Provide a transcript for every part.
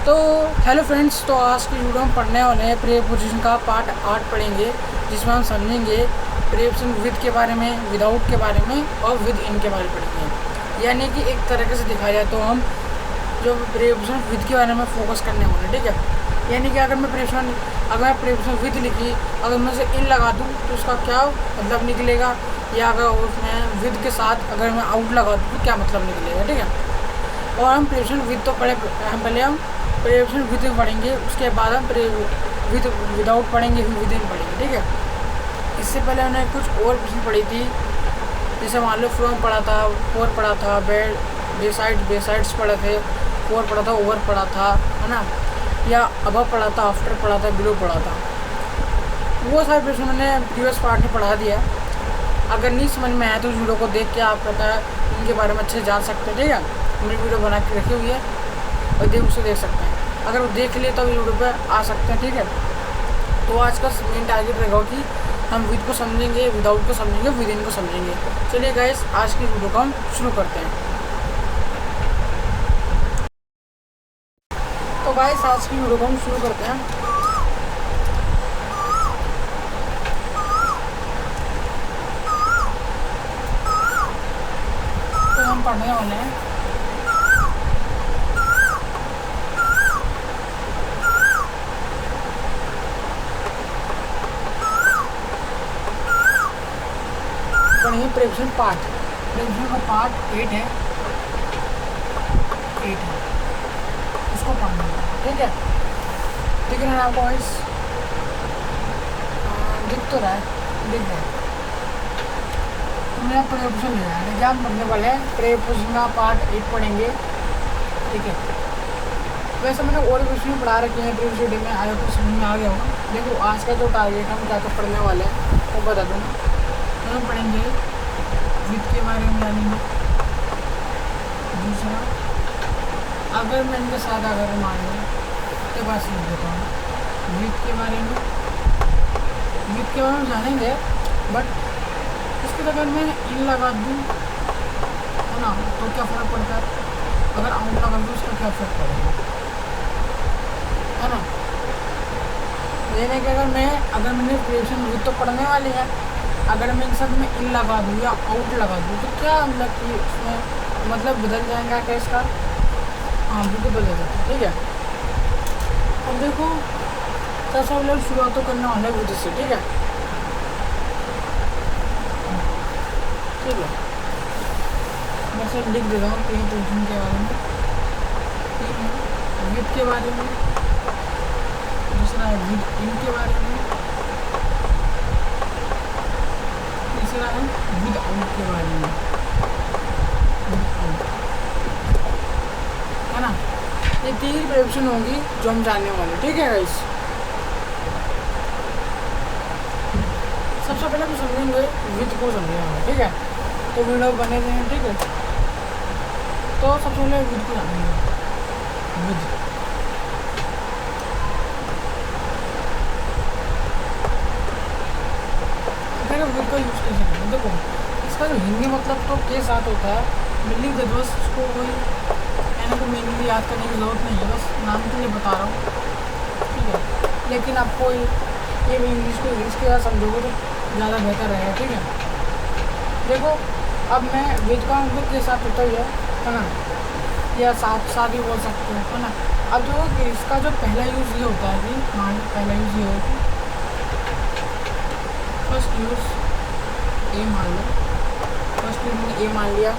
तो hello friends, तो आज की वीडियो में पढ़ने वाले हैं प्रीपोजिशन का पार्ट 8 पढ़ेंगे, जिसमें हम समझेंगे प्रीपोजिशन विद के बारे में, विदाउट के बारे में और विद इन के बारे में पढ़ेंगे। यानी कि एक तरीके से दिखाया जाए तो हम जो प्रीपोजिशन विद के बारे में फोकस करने वाले हैं, ठीक है। यानी कि अगर मैं प्रीपोजिशन विद लिखी, अगर मैं उसे इन लगा दूँ तो उसका क्या मतलब निकलेगा, या अगर उसमें विद के साथ अगर मैं आउट लगा दूँ तो क्या मतलब निकलेगा, ठीक है। और हम प्रीपोजिशन विद तो पहले हम प्रीपोजिशन विद पढ़ेंगे, उसके बाद हम विदाउट पढ़ेंगे, फिर विद इन पढ़ेंगे, ठीक है। इससे पहले हमने कुछ और प्रश्न पढ़ी थी, जैसे मान लो फ्रॉम पढ़ा था, फॉर पढ़ा था, बेसाइड्स पढ़े थे, फॉर पढ़ा था, ओवर पढ़ा था, है ना, या अबव पढ़ा था, आफ्टर पढ़ा था, बिलो पढ़ा था। वो सारे प्रश्न मैंने प्रीवियस पार्ट में पढ़ा दिया। अगर नहीं समझ में आया तो वीडियो को देख के आप पता है इनके बारे में अच्छे से जान सकते हैं, ठीक है। मैंने वीडियो बना के रखी हुई है और उसे देख सकते हैं। अगर वो देख लिए तो वीडियो पे आ सकते हैं, ठीक है। तो आज का मेन टारगेट रहेगा कि हम विद को समझेंगे, विदाउट को समझेंगे, विद इन को समझेंगे। चलिए गाइस, आज की वीडियो को हम शुरू करते हैं। तो गाइस, आज की वीडियो को हम शुरू करते हैं। तो हम पढ़ने वाले हैं प्रीपोजिशन का पार्ट 8 है, उसको पढ़ना है, ठीक है। दिख रहा है आपको वॉइस? दिख तो रहा है, दिख रहा है। तो मेरा प्रीपोजिशन लिया है, क्या हम पढ़ने वाले हैं प्रीपोजिशन का पार्ट 8 पढ़ेंगे, ठीक है। वैसे मैंने और क्वेश्चन पढ़ा रखे हैं प्रीवियस वीडियो में, आया कुछ समझ में आ गया होगा। देखो आज का जो टारगेट हम क्या क्या पढ़ने वाले हैं वो बता दूँ। हम पढ़ेंगे विद के बारे में जानेंगे। दूसरा, अगर मैं इनके साथ अगर मान लो के पास लिख देता हूँ विद के बारे में जानेंगे, बट इसके अगर मैं इन लगा दूँ, है ना, तो क्या फ़र्क पड़ता है। अगर आउट लगा दूँ उसका क्या फ़र्क पड़ेगा, है ना। ये नहीं कि अगर मैंने प्रीपोजिशन विद तो पढ़ने वाली है, अगर मैं इन सब में इन लगा दूँ या आउट लगा दूँ तो क्या मतलब कि उसमें मतलब बदल जाएगा क्या इसका? हाँ, बिल्कुल बदल जाता है, ठीक है। अब देखो, सबसे पहले शुरुआत तो करना होना है विद से, ठीक है। ठीक है, मैं सब लिख देता हूँ प्रीपोजिशन के बारे में, विद के बारे में, दूसरा है विद इन के बारे में, तीसरा है विद आउट के बारे में, है ना। ये 3 प्रीपोजिशन होंगी जो हम जानने वाले, ठीक है गाइस। सबसे पहले हम समझेंगे विद को समझेंगे, ठीक है। तो वीडियो बने हुए हैं, ठीक है। तो सबसे पहले विद को जानेंगे। विद विद का यूज़ कैसे करें? देखो, इसका जो हिंदी मतलब तो के साथ होता है, मिलिंग दे बस उसको कोई मैंने को मीनिंग याद करने की ज़रूरत नहीं है, बस नाम के लिए बता रहा हूँ, ठीक है। लेकिन आपको ये भी इंग्लिश के साथ समझोगे तो ज़्यादा बेहतर रहेगा, ठीक है। देखो, अब मैं विद का मतलब के साथ होता ही है ना, या साथ भी बोल सकते हैं, है ना। अब जो इसका जो पहला यूज़ ये होता है कि पहला यूज़ ये होता है, फर्स्ट यूज़ ए मान लो, फर्स्ट यूज़ मैंने ए मान लिया,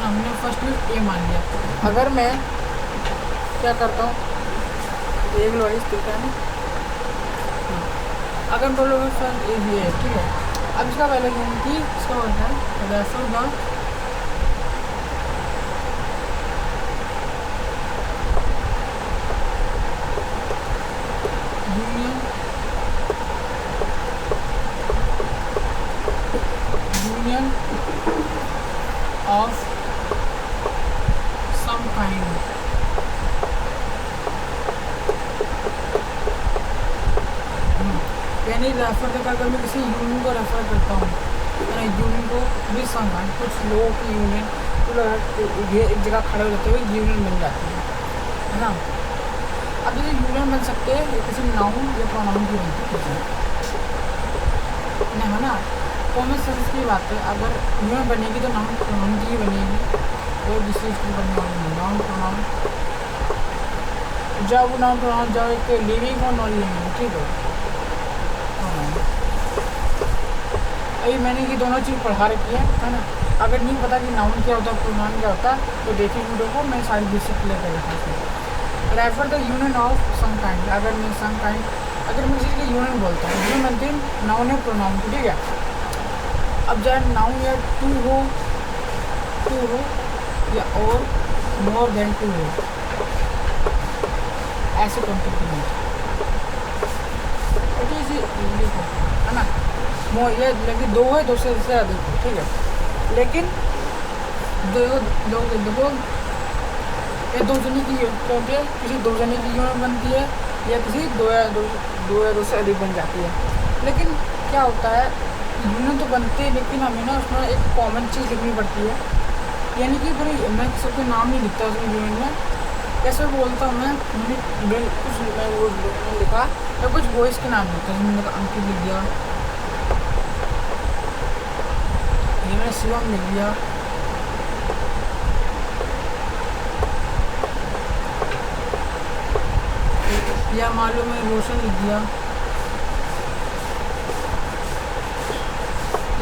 हमने फर्स्ट यूज़ ए मान लिया। अगर मैं क्या करता हूँ, देख लो इस तरीका है, अगर हम बोलोगे फर्स्ट ए भी है, ठीक है। अब इसका पहले कि इसका होता है refer the union of some kind, यानी रेफर करके अगर मैं किसी यूनियन को रेफर करता हूँ यूनियन को भी संघान, कुछ लोगों की यूनियन तो ये एक जगह खड़े होते हुए यूनियन बन जाती है ना। अब जैसे यूनियन बन सकते हैं ये किसी नाउन या प्रोनाउन की बनती है है ना। कॉमन सेंस की बात है, अगर यूनियन बनेगी तो नाउन प्रोनाउन की ही बनेगी और दूसरी चीज़ बनने वाली नहीं। नाउन प्रोनाउन जब नाउन प्रोनाउन जब एक लिविंग और नॉन लिविंग, ठीक है। अभी मैंने ये दोनों चीज़ पढ़ा रखी है ना। अगर नहीं पता कि नाउन क्या होता है प्रोनाउन क्या होता है तो देखिए वीडियो को, मैं सारी बेसिक क्लियर कर रखा हूँ। Refer the union of some kind, अगर मैं सम काइंड अगर मैं किसी की यूनियन बोलता हूँ यूनियन बनती है नाउन है प्रोनाउन, ठीक है। अब चाहे नाउन या टू हो या और मोर देन टू हो, ऐसे कॉन्टेक्ट में है ना। मोर ये लेकिन दो है, दो से अधिक, ठीक है। लेकिन दो लोग देखो ये दो जने की क्योंकि किसी दो जने की यूनियन बनती है या किसी दो या दो से अधिक बन जाती है। लेकिन क्या होता है यूनियन तो बनती है लेकिन हमें ना उसमें एक कॉमन चीज़ लिखनी पड़ती है, यानी कि पूरी मैं सबके नाम नहीं लिखता उसमें यूनियन में। कैसे बोलता हूँ मैं कुछ मैं वो लिखा या कुछ वॉइस के नाम लिखता हूँ। मैंने अंकित लिख दिया, ये मैंने शिवम लिख दिया, या मालूम है रोशन लिख दिया,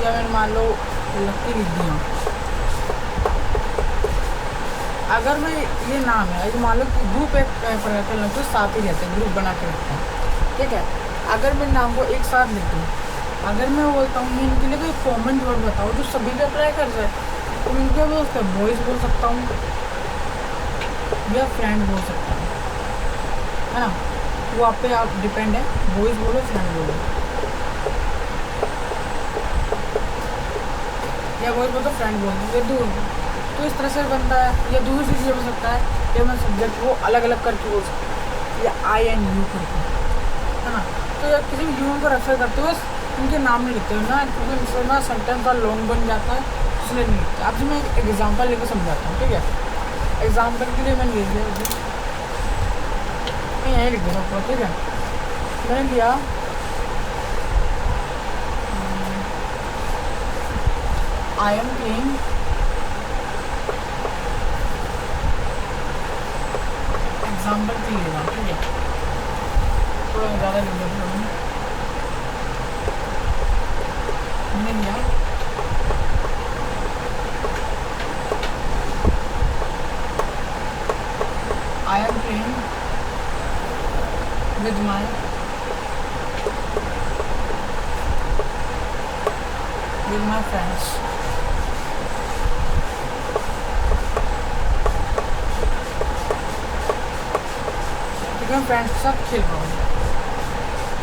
या मैंने मान लो लक्की लिख दिया। अगर मैं ये नाम है मान लो कि ग्रुप एक पर तो साथ ही रहते हैं, ग्रुप बना के रखते हैं, ठीक है। अगर मैं नाम को एक साथ लिख दूँ, अगर मैं बोलता हूँ इनके लिए कोई कॉमन वर्ड बताओ जो सभी पे अप्लाई कर जाए, तो मैं इनके बोल सकता हूँ बॉयज़ बोल सकता हूँ या फ्रेंड बोल सकता हूँ, है ना। वो आप पे आप डिपेंड है, बॉयज़ बोलो फ्रेंड बोलो, या बॉयज़ बोलो फ्रेंड बोलो, ये दूर तो इस तरह से बनता है। या दूसरी चीज़ हो सकता है कि मैं सब्जेक्ट को अलग अलग करके बोल सकता हूँ या आई एन यू करके, है ना। तो या किसी भी यूनियन को रेफर करते हुए उनके नाम नहीं लिखते हो ना, क्योंकि उससे ना सेंटेंस का लॉन्ग बन जाता है, इसलिए नहीं लिखते। अब मैं एक एग्जाम्पल लेकर समझाता हूँ, ठीक है। एग्जाम्पल के लिए मैंने लिख दिया, मैं यहीं लिख देता हूँ, ठीक है। मैंने लिया आई एम प्लेइंग एग्जाम्पल के लिए ना, ठीक है। थोड़ा ज़्यादा लिख देता हूँ, मैंने लिया I am playing with my friends, मैं फ्रेंड्स के साथ खेल रहा हूँ।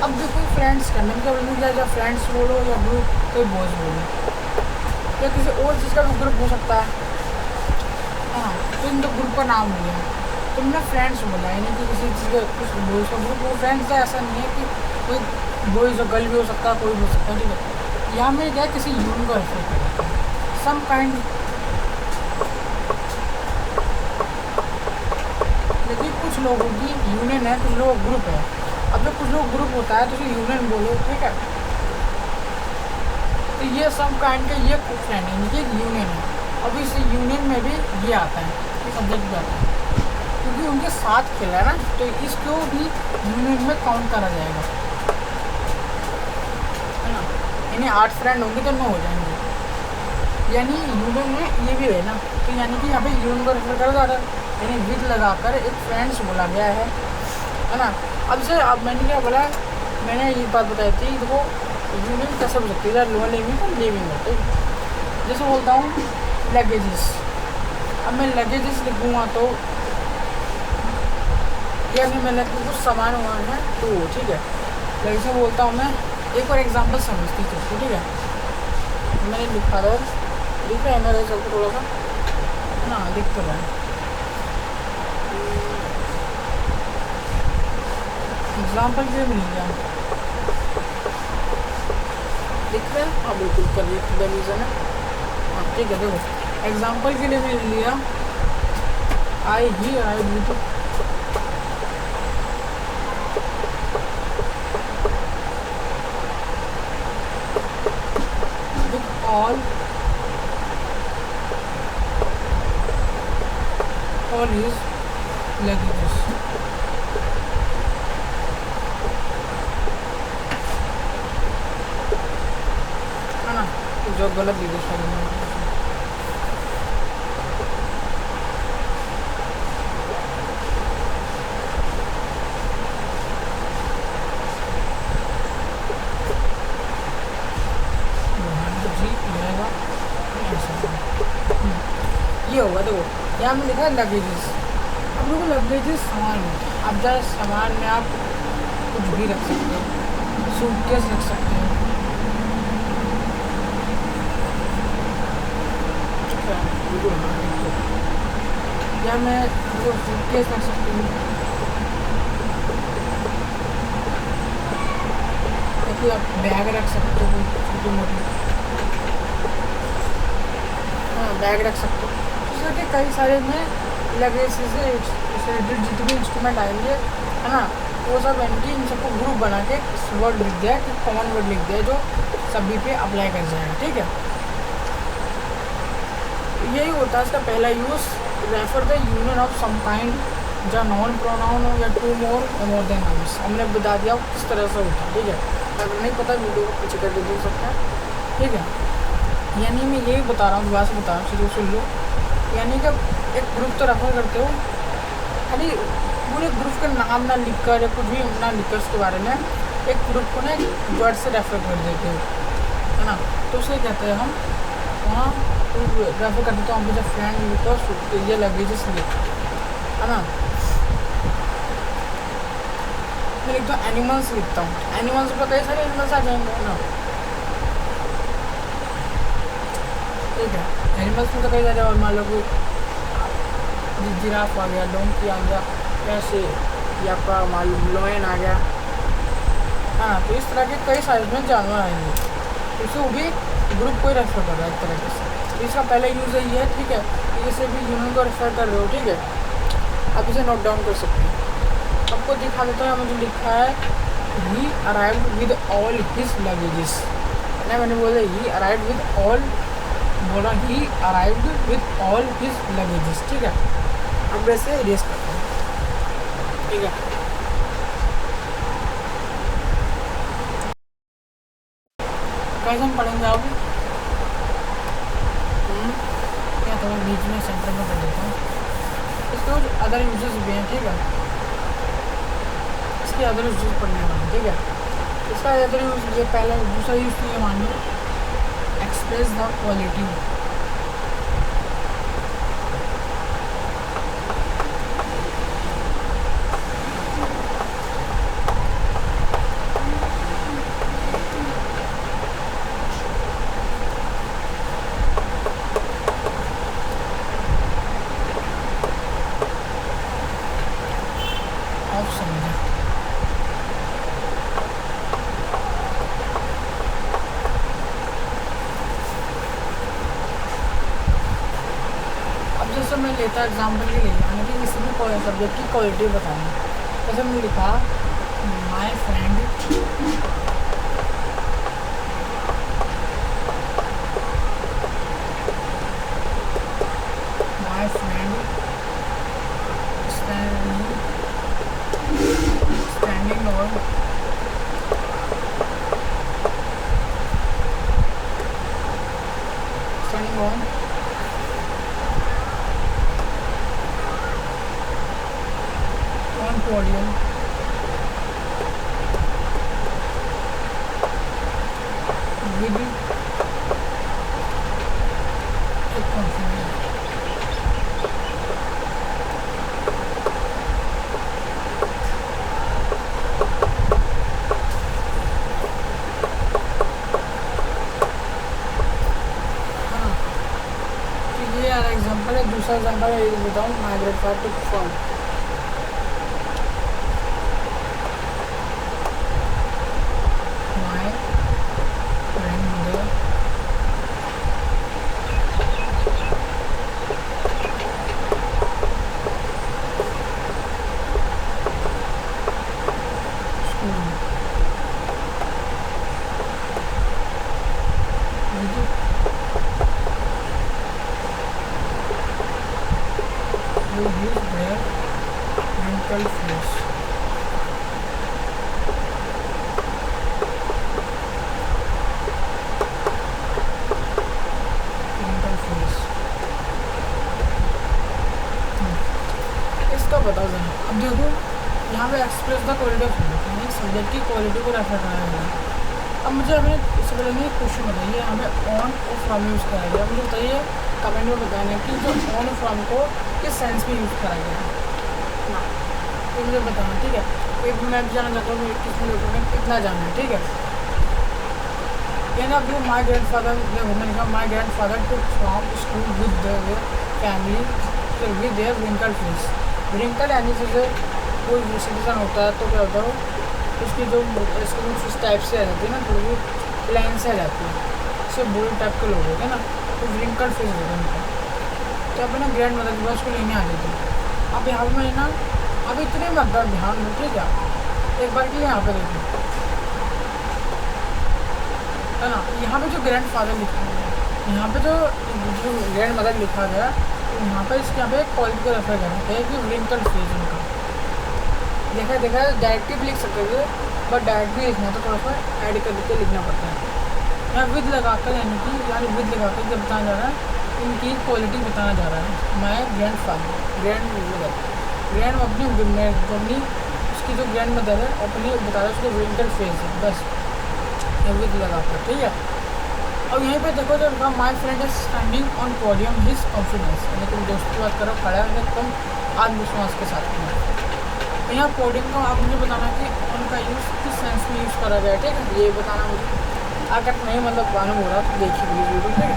अब देखो फ्रेंड्स करने में क्या बोलूँ, या फ्रेंड्स बोलो या ग्रुप कोई बॉयज़ बोलो या किसी और चीज़ का भी ग्रुप हो सकता है ना। तो इन तो ग्रुप का नाम हो गया, तुमने फ्रेंड्स बोला, यानी कि किसी चीज़ का कुछ बॉयज़ का ग्रुप। वो फ्रेंड्स का ऐसा नहीं है कि कोई बॉयज़ और गर्ल भी हो सकता है, कोई भी हो सकता है, ठीक है। यहाँ में क्या किसी यूनियन का रेफर करता है, सम काइंड। लेकिन कुछ लोगों की यूनियन है, कुछ लोग ग्रुप है। अब जब कुछ लोग ग्रुप होता है तो उसे यूनियन बोलो, ठीक है। तो ये सम काइंड का ये फ्रेंड है, यानी कि यूनियन है। अब इस यूनियन में भी ये आता है, ये सब्जेक्ट भी आता है, क्योंकि उनके साथ खेला है ना, तो इसको भी यूनियन में काउंट करा जाएगा, है ना। यानी 8 फ्रेंड होंगे तो 9 हो जाएंगे, यानी यूनियन में ये भी है ना। तो यानी कि यहाँ पे यूनियन को रेफर करा जा रहा है, यानी विद लगाकर एक फ्रेंड्स बोला गया है ना। अब से अब मैंने क्या बोला, मैंने ये बात बताई थी, देखो यूनियन कैसे हो सकती है, लोअर लिविंग और लिविंग है, ठीक। जैसे बोलता हूँ लगेजेस, अब मैं लगेजेस लिखूँगा तो या फिर मैं कुछ सामान हुआ है तो, ठीक है। जैसे बोलता हूँ मैं, एक और एग्जांपल समझती थी, ठीक है। मैंने लिखा था, लिखा है मेरे सबको थोड़ा सा, है ना, लिख तो रहा है। एग्जाम्पल के लिए मिल गया, दिख रहा है? हाँ बिल्कुल करेक्ट डिवीजन है। हाँ ठीक है, देखो एग्जाम्पल के लिए मैंने लिया आई ही आई विद all his luggages। है ना, जो गलत लिखे शायद ये होगा। देखो यहाँ में लिखा है लगेजेस। अब देखो लगेजेस सामान होता है। अब जरा सामान में आप कुछ भी रख सकते हो, सूटकेस रख सकते हो, या मैं वो सूटकेस रख सकती हूँ, या फिर आप बैग रख सकते हो छोटी मोटी। हाँ बैग रख सकते हो। इस तरह के कई सारे में लगेज से रिलेटेड जितने इंस्ट्रूमेंट आएंगे, है ना, वो सब इनकी इन सबको ग्रुप बना के वर्ड लिख दिया, कि कॉमन वर्ड लिख दिया जो सभी पे अप्लाई कर जाएगा। ठीक है, यही होता है इसका पहला use, refer the union of some kind, जो नॉन प्रोनाउन हो या टू मोर देन नाउन्स। हमने बता दिया किस तरह से होता है। ठीक है, अगर नहीं पता वीडियो को पीछे करके देख सकते हैं। ठीक है, यानी मैं यही बता रहा हूँ, दोबारा से बता रहा हूँ, सुन लो। यानी कि एक ग्रुप तो रेफर करते हो, खाली पूरे ग्रुप का नाम ना लिख कर या कुछ भी ना लिख कर उसके बारे में एक ग्रुप को ना एक वर्ड से रेफर कर देते हो, है ना, तो उसे कहते हैं हम वहाँ रेफर कर देते हो। हम जब फ्रेंड लिखो ये लगेजेस लिख, है ना, मैं लिखता हूँ एनिमल्स लिखता हूँ। एनिमल्स पर कई सारे एनिमल्स आ जाएंगे, है ना। ठीक है, एनिमल्स में तो कई सारे, और मान लो कि जिराफ आ गया, डोंकी आ गया, ऐसे या आपका मान लो लॉयन आ गया, हाँ, तो इस तरह के कई सारे में जानवर आएंगे, उसे वो भी ग्रुप को ही रेफर कर रहा है एक तरीके से। तो इसका पहला यूज़ यही है। ठीक है, इसे भी यूनियन को रेफर कर रहे हो। ठीक है, आप इसे नोट डाउन कर सकते हैं। आपको दिखा देता है, मुझे लिखा है ही arrived with all his luggages. मैंने बोला ही अराइव्ड विद ऑल, बोला ही arrived with all his luggages. ठीक है, अब वैसे रेस करते हैं। ठीक है, कैसे हम पढ़ेंगे अब, क्या थोड़ा बीच में सेंटर में कर देता हूँ। इसके कुछ अदर यूजेस भी हैं। ठीक है, इसके अदर यूजेस पढ़ने वाले। ठीक है, इसका अदर यूज, ये पहला दूसरा यूज तो ये मानिए एक्सप्रेस द क्वालिटी। मैं लेता एग्जाम्पल के लिए, यानी कि इसमें सब्जेक्ट की क्वालिटी बताऊँ। जैसे मैंने लिखा my friend standing on podium with a confidence। हाँ, तो ये यार एग्जाम्पल है। दूसरा एग्जाम्पल है, ये बताऊँ migrate for to form. with his bare wrinkled face. Wrinkled face. इसका बताओ जरा। अब देखो यहाँ पे एक्सप्रेस द क्वालिटी ऑफ यानी सब्जेक्ट की क्वालिटी को रेफर कराया गया। अब मुझे हमें इससे पहले एक क्वेश्चन बताइए, हमें ऑन और फ्रॉम यूज़ कराया गया। मुझे बताइए कमेंट में बताना कि जो ऑन और फ्रॉम को किस सेंस में यूज़ करा गया है ना, तो मुझे बताना, ठीक है। एक मैं भी जानना चाहता हूँ किसमें लोगों ने कितना जाना है, ठीक है। यानी अब जो माई ग्रैंड फादर मैंने लिखा my grandfather too from school with their family with their wrinkle face. Wrinkle यानी जैसे कोई सिटीजन होता है तो क्या होता है उसकी जो इस टाइप से आ जाती है ना, थोड़ी प्लान से आ जाती है, इससे बुरे टाइप के लोग होते हैं ना, तो विंकल फेस होता है उनका। तो अब ना ग्रैंड मदर के पास उसको लेने आ गई थी। अब यहाँ पर मैं ना अब इतने मदर ध्यान दो, ठीक है। एक बार के लिए यहाँ पे देखो है ना, यहाँ पे जो ग्रैंड फादर लिखा गया है, यहाँ पे जो ग्रैंड मदर लिखा गया, तो यहाँ पे इसके यहाँ पे क्वालिटी को रेफर करना है कि विंकल फेस उनका। देखा डायरेक्टली भी लिख सकते थे, बट डायरेक्ट भी लिखना तो थोड़ा सा ऐड करके लिखना पड़ता है। यहाँ विद लगाकर यानी कि विद लगाकर जब बताना जा रहा है इनकी क्वालिटी बताना जा रहा है। माई ग्रैंड फादर ग्रैंड अपनी उसकी जो ग्रैंड मदर है अपनी बता रहा है उसको विंकल फेस है, बस विद लगाकर, ठीक है। अब यहीं पे देखो जब my friend is standing on podium his confidence, यानी तुम दोस्त की बात करो खड़ा है एकदम आत्मविश्वास के साथ में। यहाँ पोडियम का आप मुझे बताना कि उनका यूज़ किस सेंस में यूज़ करा गया है, ठीक है, ये बताना मुझे। अगर नहीं मतलब मालूम हो रहा तो देखिए प्लीज़ वीडियो, ठीक है।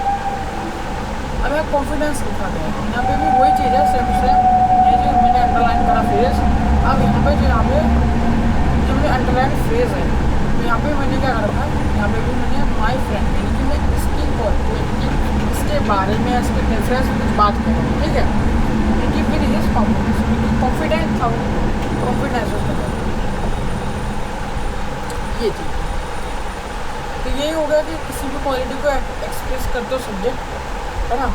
अब यहाँ कॉन्फिडेंस लिखा गया है, यहाँ पे भी वही चीज़ है सेम ये जो मैंने अंडरलाइन करा फ्रेज। अब यहाँ पे जो मैंने अंडरलाइन फ्रेज है, तो यहाँ पे मैंने क्या करा था, यहाँ पे भी मैंने माई फ्रेंड यानी कि मैं इसके बारे में इसके डिफरेंस में कुछ बात करूँ, ठीक है। क्योंकि फिर हिज कॉन्फिडेंस कॉन्फिडेंस था वो, कॉन्फिडेंस उसका ये चीज़। तो यही हो गया कि किसी भी क्वालिटी को एक्सप्रेस करते हो सब्जेक्ट, है ना,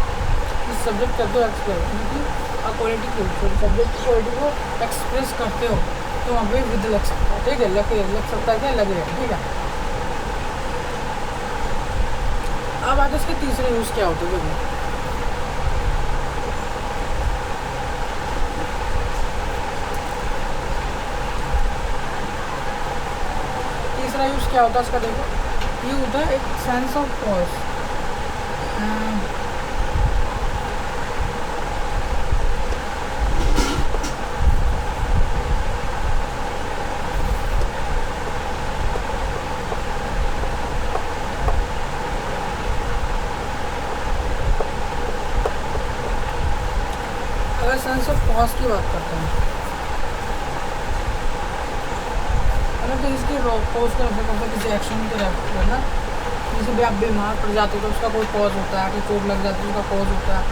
इस सब्जेक्ट करते हो एक्सप्रेस क्योंकि क्वालिटी की सब्जेक्ट की क्वालिटी को एक्सप्रेस करते हो तो वहाँ पे विद लग सकता है, ठीक है, लग सकता है क्या लगेगा, ठीक है। अब आगे इसके तीसरे यूज़ क्या होते हैं देखो। तीसरा यूज़ क्या होता है इसका देखो, ये होता है एक सेंस ऑफ पॉज। अगर सेंस ऑफ पॉज की बात करते हैं तो इसकी पॉज को रेफर करता है किसी एक्शन को रेफर करना। जैसे भी आप बीमार पड़ जाते हो तो उसका कोई पॉज होता है, कि चोट लग जाती है उसका पॉज होता है,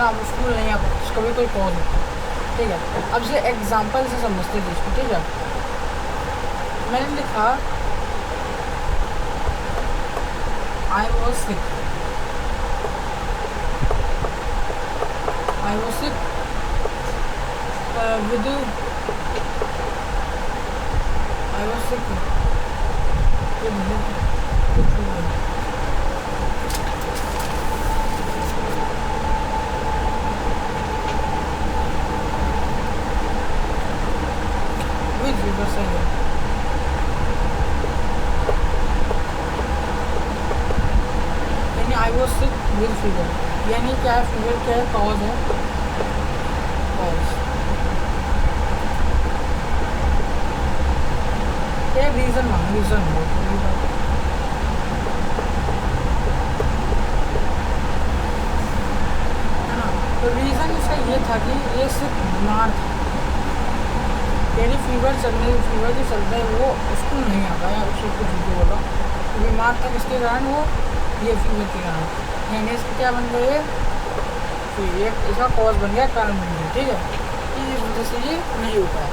आप स्कूल नहीं आ पाते उसका भी कोई पॉज होता है, ठीक है। अब से एग्जाम्पल से समझते थे इसको, ठीक है। मैंने लिखा I was sick with I was sick with fever syndrome. यानी I was sick with fever, यानी क्या है फीवर, क्या है कॉज है, कॉज क्या रीज़न है ना। तो रीज़न इसका ये था कि ये सिर्फ बीमार था, यानी फीवर जो चलता है वो उसको नहीं आता है, उसको कुछ भी बोला बीमार था किसके कारण, वो ये फीवर के कारण, यानी इसका क्या बन गया, ये इसका कॉज बन गया, कारण बन गया, ठीक है। इस वजह से ये नहीं हो पाया।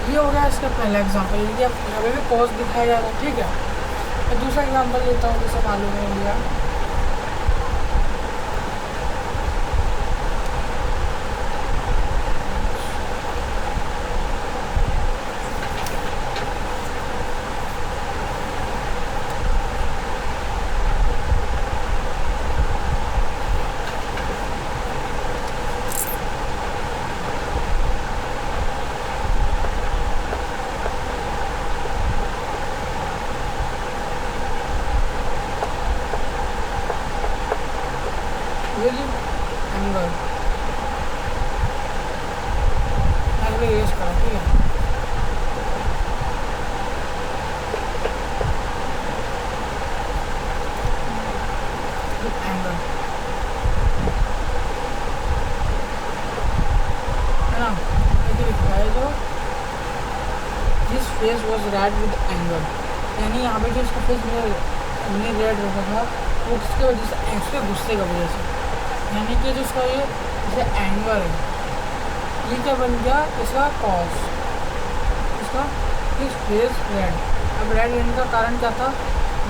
ये हो गया इसका पहला एग्जांपल, यदि अब अभी भी कॉज दिखाया जा रहा है, ठीक है। मैं दूसरा एग्जांपल लेता हूँ, जैसे मालूम है लिया विद एंगल, अगले रेस करा, ठीक है। एंगल है ना, ये लिखा है जो this face was read with angle, यानी यहाँ पे जो इसका फेस हमने रेड रखा था वो किसकी वजह से, उसके गुस्से की वजह से, यानी कि जो इसका ये जैसे एंगर है, ये क्या बन गया इसका कॉज, इसका इस फेस रेड। अब रेड रहने का कारण क्या था,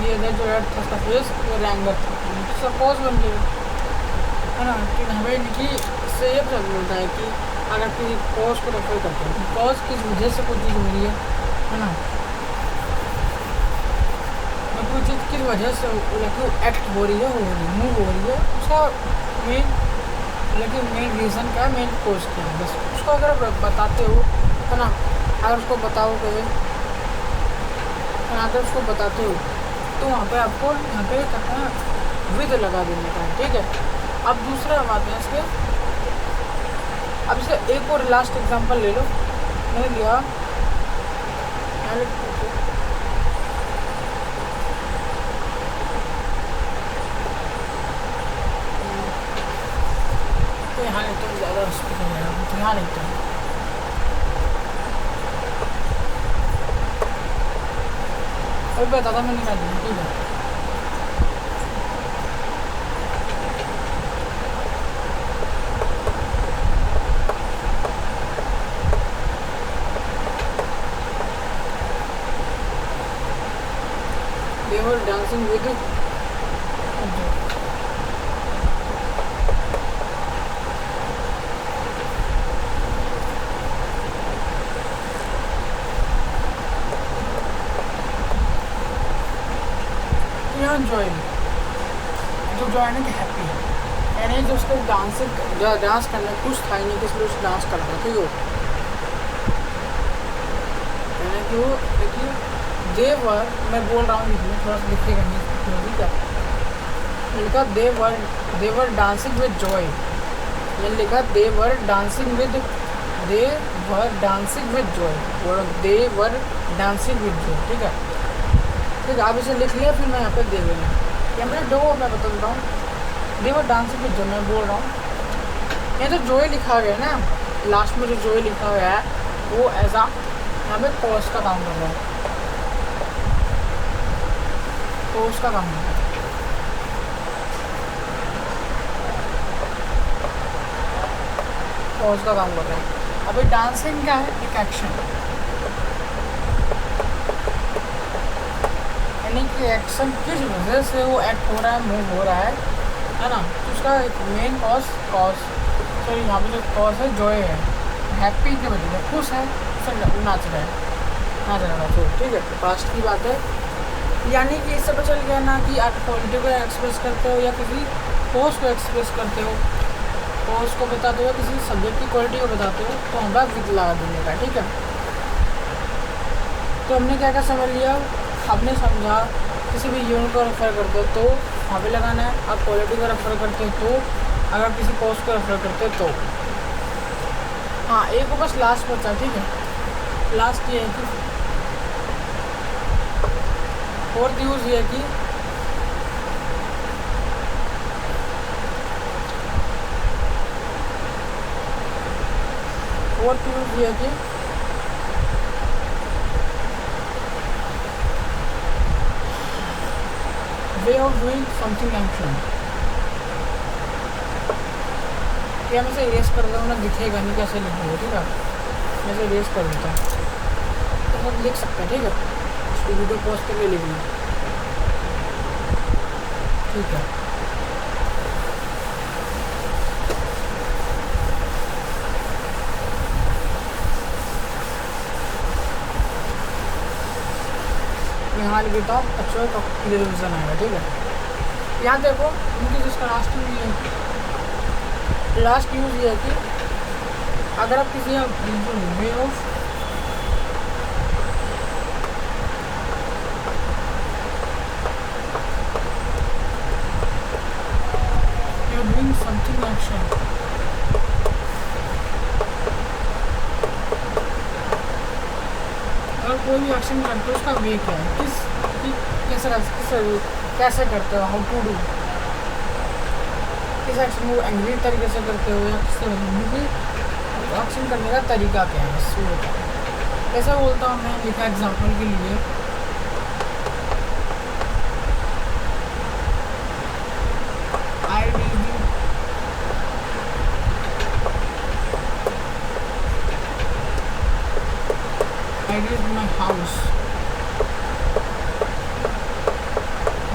ये इधर जो रेड था इसका फेस वो एंगर था, इसका कॉज बन गया, है ना। कि हमें लिखी इससे ये पता मिलता है कि अगर किसी कॉज को रेफर करते हैं, कॉज किस वजह से कोई चीज़ हो रही है ना, कोई चीज़ किस वजह से एक्ट हो रही है, मूव हो रही है, उसका मेन रीज़न क्या है, मेन कॉज क्या है, बस उसको अगर बताते हो, है ना, अगर उसको बताओगे, अगर उसको बताते हो तो वहाँ पे आपको यहाँ पे कहते हैं विद लगा देने का, ठीक है। अब दूसरा बात है इसके, अब इसे एक और लास्ट एग्जांपल ले लो, मैंने लिया तो यहाँ लेते हैं, ज़्यादा तो यहाँ लेते हैं, अभी बताता मैं निकाल दूँगा, ठीक है। They were dancing with Joy, जो जॉय है कि हैप्पी है, यानी जो उसको डांस करना कुछ था नहीं कि इसलिए उस डांस कर रहा, ठीक है। यानी कि वो देखिए देवर, मैं बोल रहा हूँ लिखने, थोड़ा सा लिखेगा नहीं क्या लिखा, देवर डांसिंग विद जॉय, ये लिखा they're dancing with joy, they're dancing with joy, ठीक है। ठीक है, आप इसे लिख लिया, फिर मैं यहाँ पे दे देना, या मैं मैं बता देता हूँ, देवर डांसिंग विद जॉय मैं बोल रहा हूँ, ये तो जॉय लिखा गया है ना, लास्ट में जो जॉय लिखा गया है वो ऐसा यहाँ पे कॉज का काम कर रहा है, कॉज का काम कर रहा है, कॉज का काम कर रहा है। अभी डांसिंग क्या है, एक एक्शन, यानी कि एक्शन किस वजह से वो एक्ट हो रहा है, मूव हो रहा है ना, तो उसका एक मेन कॉज सॉरी यहाँ पे जो कॉज है जॉय है, हैप्पी की वजह से खुश है, नाच रहा है, तो ठीक है, पास्ट की बात है। यानी कि इससे पता चल गया ना कि आप क्वालिटी को एक्सप्रेस करते हो या किसी पोस्ट को एक्सप्रेस करते हो, पोस्ट को बताते हो, किसी सब्जेक्ट की क्वालिटी को बताते हो, तो हमारा विद लगा देने का, ठीक है। तो हमने क्या क्या समझ लिया, आपने समझा किसी भी यूनिट को रेफर करते हो तो वहाँ पे लगाना है, आप क्वालिटी को रेफर करते हो तो, अगर किसी पोस्ट को रेफर करते हो तो, हाँ एक को बस लास्ट बचा, ठीक है। लास्ट ये है कि फोर्थ यूज़ ये है कि way of doing something action, क्या मैं इसे इरेज कर दूँ ना, दिखेगा नहीं कैसे लिखूँगा, ठीक है। मैं इसे इरेज कर देता हूँ, तो हम लिख सकते हैं, ठीक है, इसको वीडियो पोस्ट करके लिखना, ठीक है। यहाँ लिख देता हूँ, अच्छा तो क्लियर विजन आएगा, ठीक है। यहाँ देखो उनकी जिसका लास्ट यूज है, लास्ट यूज़ ये है कि अगर आप किसी way of doing something action. अगर कोई भी एक्शन करते हो उसका वे क्या है, कैसे करते हो, हाउ टू डू, किस एक्शन को एंग्री तरीके से करते हो या किस तरह एक्शन करने का तरीका क्या है, बस वो होता है। कैसे बोलता हूँ मैं, लिखा एग्जाम्पल के लिए, I reached my house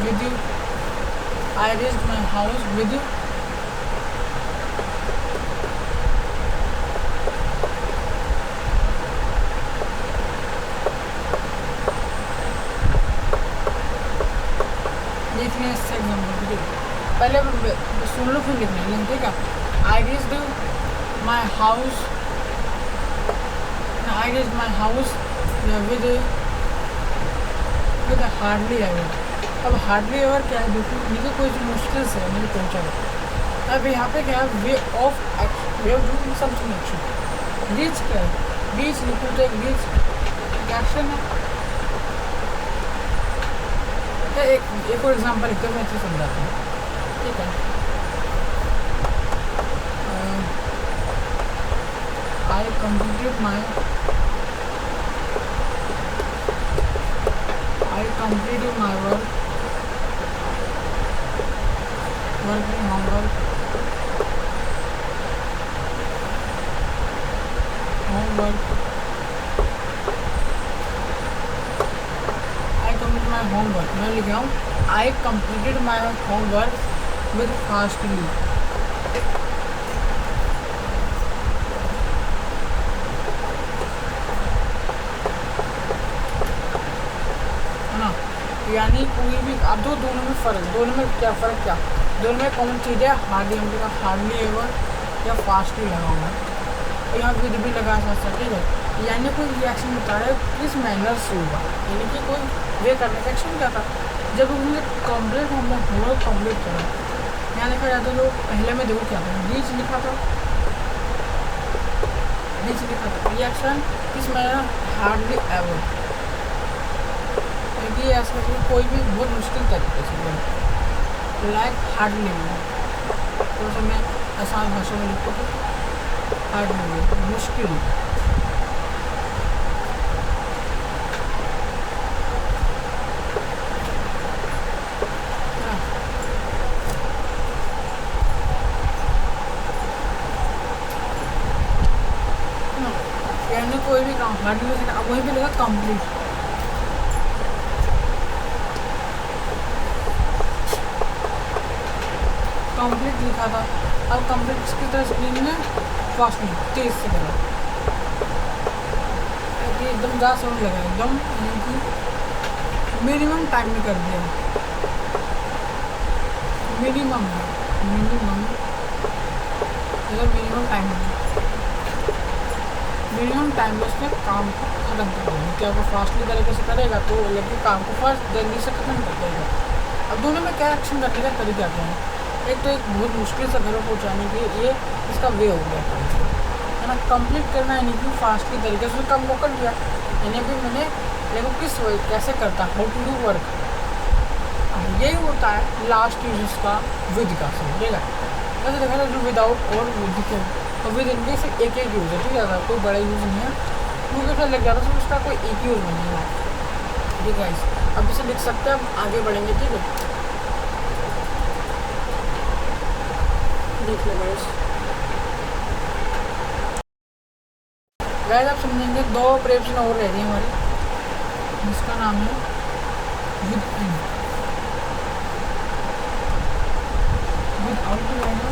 with you. I reached my house with you. लिखने से एग्जाम्पल पहले सुन लो फिर लिखना है, ठीक है। I reached my house. I reached my house with hardly ever. अब हार्डली एवर क्या है, देखो मुझे कोई मुश्किल से मुझे पहुँचा है। अब यहाँ पे क्या है, way of doing something action. Reach क्या है, रीच लिखो तो एक रीच एक्शन है। एक और एग्जाम्पल लिखते हैं, मैं अच्छे समझाता हूँ, ठीक है। I completed my work, working homework I completed my homework। मैं लिख रहा हूँ I completed my homework with fastly। यानी कोई भी अब दोनों में फ़र्क, दोनों में क्या फ़र्क, क्या दोनों में कॉमन चीज़ है, हार्डली हम लोग हार्डली एवर या फास्टली लगा हुआ है, यहाँ विद भी लगा सकता है, ठीक है। यानी कोई रिएक्शन बता रहा है किस मैनर से होगा, यानी कि कोई वे करने का एक्शन क्या था। जब उन्होंने कम्प्लीट होमवर्क कम्प्लीट करा, यहाँ लिखा जाता तो पहले में देखो क्या था, रीच लिखा था, रिएक्शन किस मैनर, हार्डली एवर। ये ऐसा कोई भी बहुत मुश्किल तरीके से लाइक हार्डली थोड़ा सा मैं आसान भाषा में लिखता हूँ, हार्डली मुश्किल। यानी कोई भी काम हार्डली से, अब वहीं पे लगा कंप्लीट। कंप्लीट लिखा था, अब कंप्लीट किसकी तरह स्क्रीन में फास्टली तेज से करा, एकदम ज़्यादा साउंड लगा, एकदम मिनिमम टाइम में कर दिया, मिनिमम टाइम में उसने काम को ख़त्म कर देगा। क्या वो फास्टली तरीके से करेगा तो लेकिन काम को फास्ट जल्दी से ख़त्म कर देगा। अब दोनों में क्या एक्शन करने का तरीका क्या है, एक तो एक बहुत मुश्किल से घर पहुँचाने के ये इसका वे हो गया है ना, कंप्लीट करना है, नहीं फास्टली तरीके से काम को कर दिया, यानी भी मैंने देखो किस वे कैसे करता, हाउ टू डू वर्क। यही होता है लास्ट यूज इसका विद का, समझेगा। वैसे देखा था जो विदाउट और विद के, तो विद इनके से एक यूज़ है, ठीक है, कोई बड़ा यूज़ नहीं है, क्योंकि फिर लग जाता है उसका कोई एक यूज़ नहीं है, ठीक है। अब इसे लिख सकते हैं, अब आगे बढ़ेंगे, ठीक है। देख लो गाइस, आप समझेंगे दो ऑपरेशन और रह गई हमारी, जिसका नाम है विद इन, विद आउट रहेगा,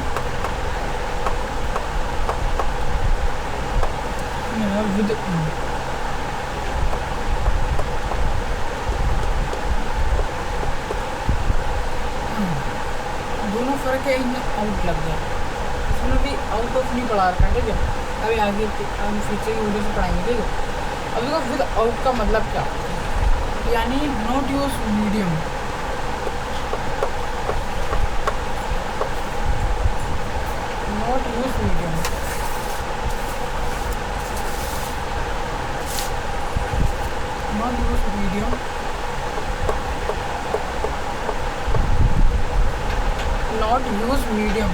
विद इन। दोनों फ़र्क है, इनमें आउट लग गया, इसमें भी आउट ऑफ नहीं पढ़ा रखा है, ठीक है। अभी आगे हम फ्यूचर की वीडियो से पढ़ाएंगे, ठीक है। अब देखो विद आउट का मतलब क्या, यानी not use medium, not use medium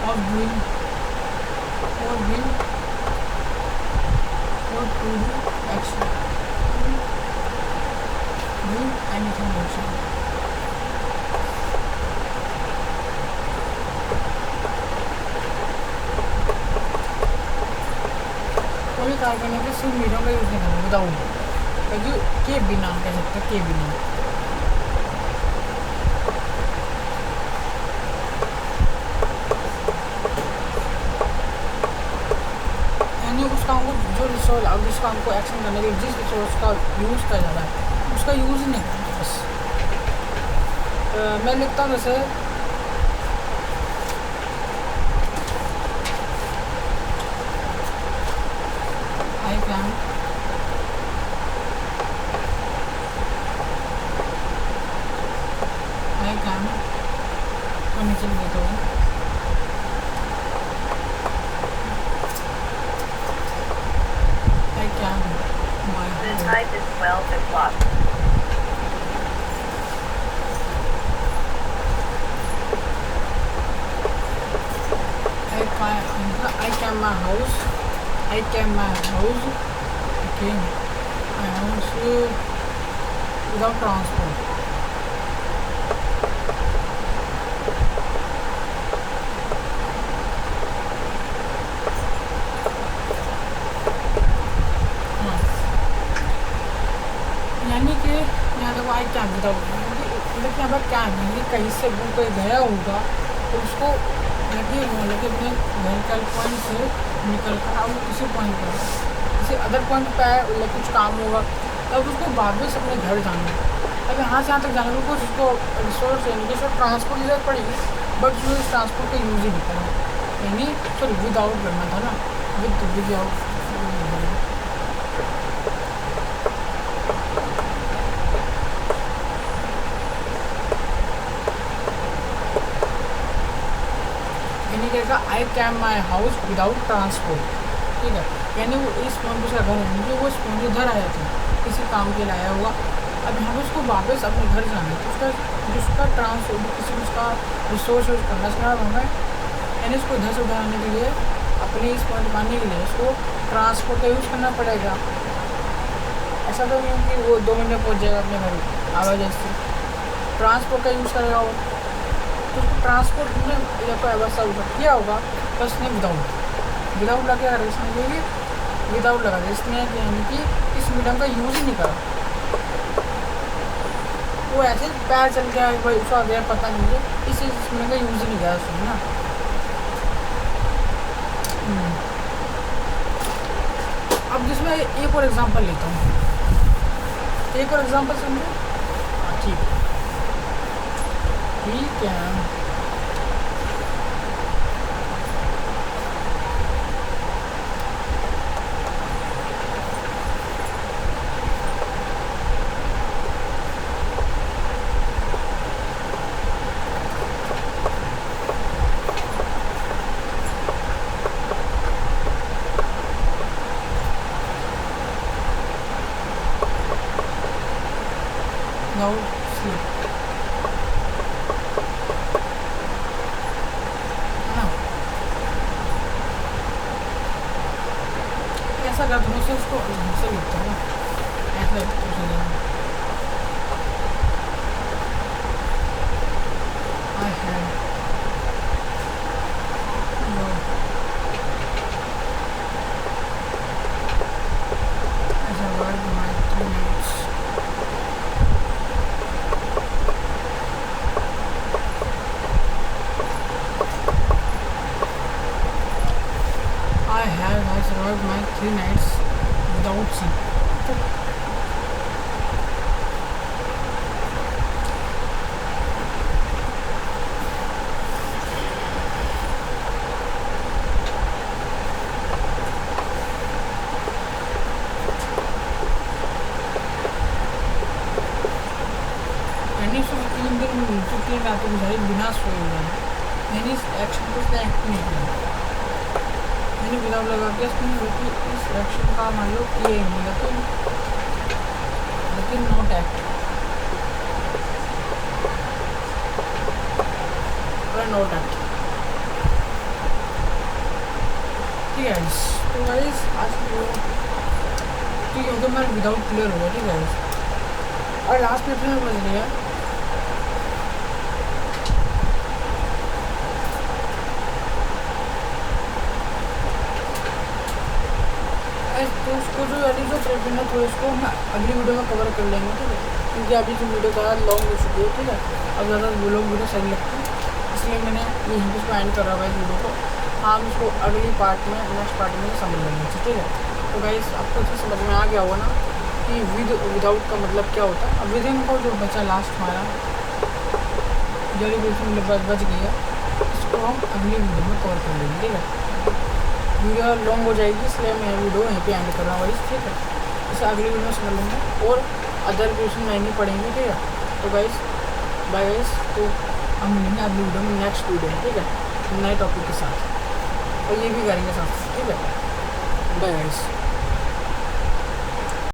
of doing or will or to do action do anything action. कोई कार्य करने के सिर्फ मीडियम का यूज़ नहीं करना विदाउट, क्योंकि के बिना कह सकते हैं, के बिना उस काम को जो रिसोर्स अब जिस काम को एक्शन करने के लिए जिस रिसोर्स का यूज़ किया जा रहा है उसका यूज़ ही नहीं करना बस। मैं लिखता हूँ जैसे आई कैन और नीचे लिख देता हूँ The time is 12 o'clock. I can my house. Okay, my house without transport. यानी कि यहाँ देखो आई क्या बताऊँ, मतलब यहाँ पर क्या है, कहीं से वो कोई गया होगा तो उसको लगे अपने व्हीकल पॉइंट से निकल कर अब किसी पॉइंट पर किसी अदर पॉइंट पर आए, मतलब कुछ काम होगा तब उसको वापस अपने घर जाना है। अब यहाँ से यहाँ तक जाने में कुछ उसको रिसोर्स यानी कि ट्रांसपोर्ट की जरूरत पड़ेगी, बट उसने इस ट्रांसपोर्ट का यूज़ ही नहीं करा, यानी सॉरी विदाउट करना था ना, विदाउट कहेगा I came my house without transport, ठीक है, यानी वो इस पॉइंट उसका घर है, जो वो इस पॉइंट उधर आया था किसी काम के लिए आया हुआ, अब यहाँ पे उसको वापस अपने घर जाना है तो उसका ट्रांसपोर्ट किसी उसका रिसोर्स यूज करना खराब होगा, यानी उसको इधर से उधर आने के लिए अपने इस पॉइंट पाने के लिए उसको ट्रांसपोर्ट का यूज़ करना पड़ेगा। ऐसा तो नहीं कि वो 2 मिनट में पहुँच जाएगा अपने घर आवाजाही से, ट्रांसपोर्ट का यूज़ करेगा वो, तो ट्रांसपोर्ट में या कोई व्यवस्था किया होगा तो उसने विदाउट लगा क्या इसने क्योंकि विदाउट लगा दिया इसने, यानी कि इस मीडियम का यूज़ ही नहीं करा, वो ऐसे पैर चल गया भाई उसका गया पता नहीं है, इस मीडियम का यूज़ ही नहीं किया उसने ना। अब जिसमें एक और एग्जांपल लेता हूँ, एक और एग्जांपल समझो, ठीक है now sleep ऐसा कर दूँ से उसको से लिखता हूँ ऐसा I had no as I worked my 3 minutes I survived my 3 nights without sleep. यानी 3 रातों गुजारी बिना सोए हुए, यानी इस एक्शन को उसने एक्ट नहीं किया, मैंने विदाउट लगा के इस एक्शन का मान लो किए ही नहीं, लेकिन नॉट एक्ट, अगर नॉट एक्ट। ठीक है गाइस, तो गाइस आज ठीक है, मैं विदाउट क्लियर हो गया। ठीक है गाइस, और लास्ट पेपर में बच गया तो उसको जो यानी जो प्रेफरेंस है तो इसको हम अगली वीडियो में कवर कर लेंगे। ठीक है, क्योंकि अभी जो वीडियो ज़्यादा लॉन्ग हो चुकी है। ठीक है, अब ज़्यादा लॉन्ग वीडियो सही लगती है, इसलिए मैंने ये हिंदी को एंड कर रहा है इस वीडियो को। हम इसको अगली पार्ट में, नेक्स्ट पार्ट में समझ लेंगे। ठीक है, तो गाइस आपको तो समझ में आ गया होगा ना कि विद विदाउट का मतलब क्या होता है। अब विद इन को जो बचा लास्ट हमारा डेरिवेशन बच गया, इसको हम अगली वीडियो में कवर कर लेंगे। ठीक है, वीडियो लॉन्ग हो जाएगी, इसलिए मैं वीडियो यहीं पे एंड कर रहा हूँ गाइस। ठीक है, इसे अगली वीडियो में समझ लेंगे और अदर क्वेश्चन नहीं पढ़ेंगे। ठीक है, तो गाइस बाय गाइस, तो हम मिलेंगे अगली वीडियो में, नेक्स्ट वीडियो में। ठीक है, नए टॉपिक के साथ, और ये भी करेंगे साथ। ठीक है, बाय गाइस।